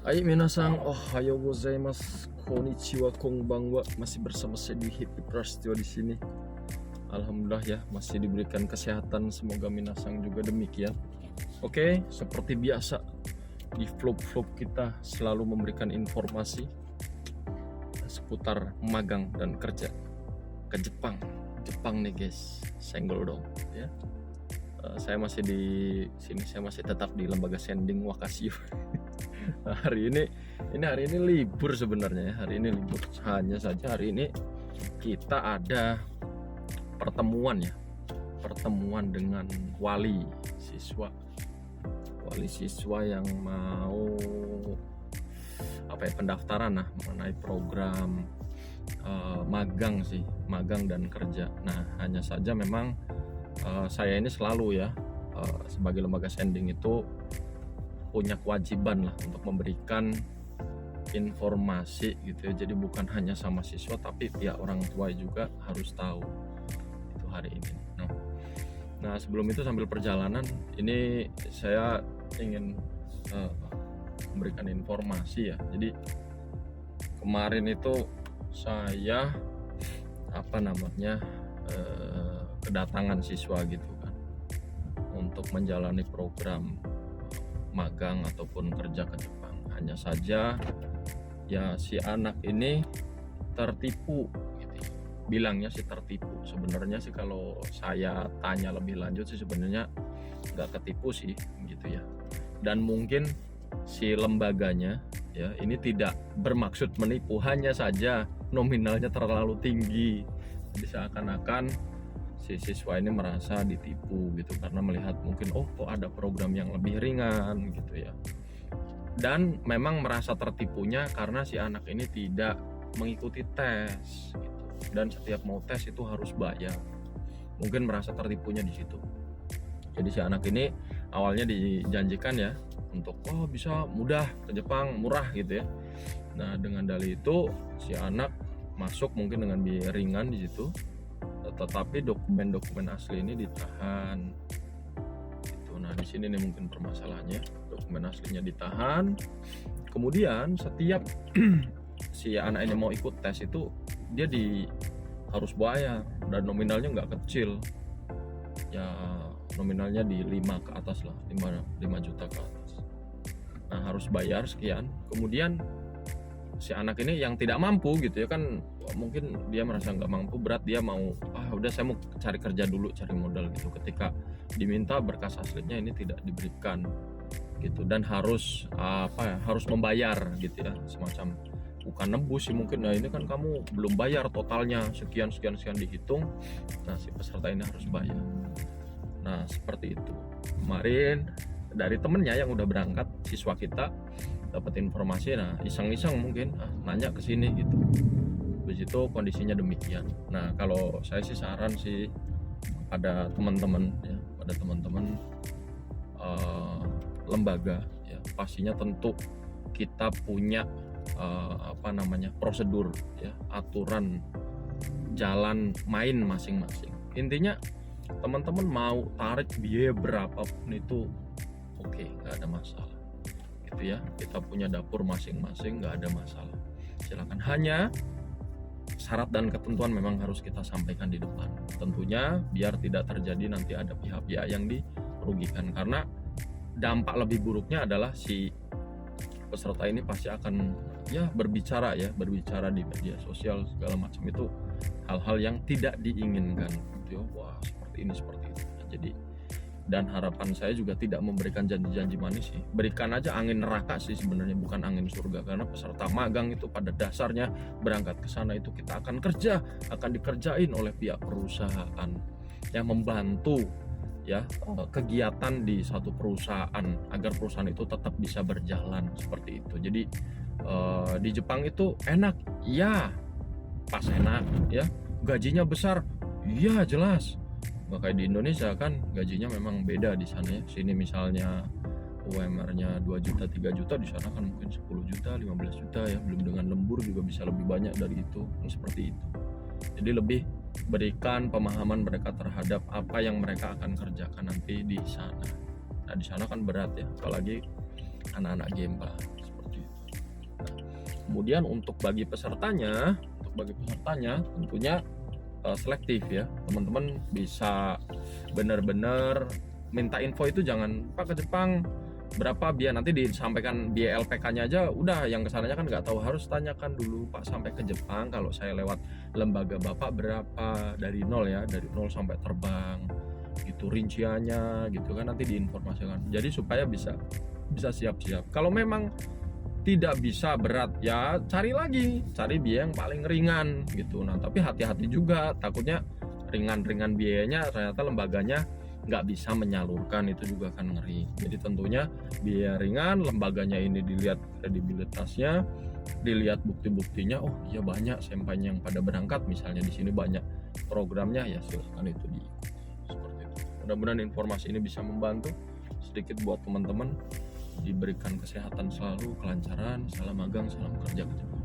Hai minasang, ohayo gozaimasu, konnichiwa, konbanwa. Masih bersama saya di Happy Prasetyo di sini. Alhamdulillah ya, masih diberikan kesehatan. Semoga minasang juga demikian. Oke, seperti biasa di vlog-vlog kita selalu memberikan informasi seputar magang dan kerja ke Jepang. Jepang nih guys, senggol dong ya. Saya masih di sini, saya masih tetap di Lembaga Sending Wakasio. Nah, hari ini libur sebenarnya ya. Hari ini libur, hanya saja hari ini kita ada pertemuan dengan wali siswa yang mau pendaftaran mengenai program magang dan kerja. Nah, hanya saja memang saya ini selalu ya sebagai lembaga sending itu punya kewajiban lah untuk memberikan informasi gitu ya. Jadi bukan hanya sama siswa tapi pihak orang tua juga harus tahu itu hari ini. Nah, sebelum itu sambil perjalanan ini saya ingin memberikan informasi ya. Jadi kemarin itu saya kedatangan siswa gitu kan untuk menjalani program magang ataupun kerja ke Jepang. Hanya saja ya si anak ini tertipu gitu. Bilangnya sih tertipu, sebenarnya sih kalau saya tanya lebih lanjut sih sebenarnya nggak ketipu sih gitu ya. Dan mungkin si lembaganya ya ini tidak bermaksud menipu, hanya saja nominalnya terlalu tinggi. Jadi seakan-akan si siswa ini merasa ditipu gitu karena melihat mungkin kok ada program yang lebih ringan gitu ya. Dan memang merasa tertipunya karena si anak ini tidak mengikuti tes gitu. Dan setiap mau tes itu harus bayar. Mungkin merasa tertipunya di situ. Jadi si anak ini awalnya dijanjikan ya untuk bisa mudah ke Jepang, murah gitu ya. Nah, dengan dalih itu si anak masuk mungkin dengan biaya ringan di situ. Tetapi dokumen asli ini ditahan gitu. Nah, di sini nih mungkin permasalahannya, dokumen aslinya ditahan. Kemudian setiap si anak ini mau ikut tes itu dia harus bayar dan nominalnya nggak kecil ya, nominalnya di 5 ke atas lah, 5 juta ke atas. Nah, harus bayar sekian. Kemudian si anak ini yang tidak mampu gitu ya kan, mungkin dia merasa nggak mampu, berat, dia mau udah saya mau cari kerja dulu, cari modal gitu. Ketika diminta berkas aslinya ini tidak diberikan gitu, dan harus harus membayar gitu ya, semacam bukan nebus sih mungkin. Nah, ini kan kamu belum bayar totalnya sekian dihitung. Nah, si peserta ini harus bayar. Nah, seperti itu. Kemarin dari temennya yang udah berangkat, siswa kita dapat informasi, nah iseng-iseng mungkin nanya ke sini gitu. Habis itu kondisinya demikian. Nah, kalau saya sih saran sih pada teman-teman ya, pada teman-teman lembaga ya, pastinya tentu kita punya prosedur ya, aturan jalan main masing-masing. Intinya teman-teman mau tarik biaya berapapun itu oke, nggak ada masalah gitu ya. Kita punya dapur masing-masing, nggak ada masalah, silakan. Hanya syarat dan ketentuan memang harus kita sampaikan di depan, tentunya biar tidak terjadi nanti ada pihak-pihak yang dirugikan. Karena dampak lebih buruknya adalah si peserta ini pasti akan berbicara di media sosial segala macam, itu hal-hal yang tidak diinginkan gitu ya. Wah, seperti ini seperti itu. Jadi, dan harapan saya juga tidak memberikan janji-janji manis sih. Berikan aja angin neraka sih sebenarnya, bukan angin surga. Karena peserta magang itu pada dasarnya berangkat ke sana itu kita akan dikerjain oleh pihak perusahaan yang membantu ya kegiatan di satu perusahaan agar perusahaan itu tetap bisa berjalan seperti itu. Jadi di Jepang itu enak ya, pas enak ya, gajinya besar ya, jelas. Nggak kayak di Indonesia kan, gajinya memang beda di sana ya. Sini misalnya UMR-nya 2 juta 3 juta, di sana kan mungkin 10 juta 15 juta ya, belum dengan lembur juga bisa lebih banyak dari itu. Seperti itu. Jadi lebih berikan pemahaman mereka terhadap apa yang mereka akan kerjakan nanti di sana. Nah, di sana kan berat ya, apalagi anak-anak Gempa seperti itu. Kemudian untuk bagi pesertanya tentunya selektif ya. Teman-teman bisa benar-benar minta info itu, jangan Pak ke Jepang berapa biaya, nanti disampaikan biaya LPK-nya aja udah, yang kesananya kan nggak tahu. Harus tanyakan dulu, Pak sampai ke Jepang kalau saya lewat lembaga Bapak berapa, dari nol ya, dari nol sampai terbang gitu rinciannya gitu kan, nanti diinformasikan. Jadi supaya bisa siap-siap. Kalau memang tidak bisa berat ya cari biaya yang paling ringan gitu. Nah tapi hati-hati juga, takutnya ringan-ringan biayanya ternyata lembaganya nggak bisa menyalurkan, itu juga kan ngeri. Jadi tentunya biaya ringan, lembaganya ini dilihat kredibilitasnya, dilihat bukti-buktinya. Oh iya banyak sampainya yang pada berangkat, misalnya di sini banyak programnya, ya silahkan itu diikuti seperti itu. Mudah-mudahan informasi ini bisa membantu sedikit buat teman-teman. Diberikan kesehatan selalu, kelancaran, salam magang, salam kerja ke Jepang.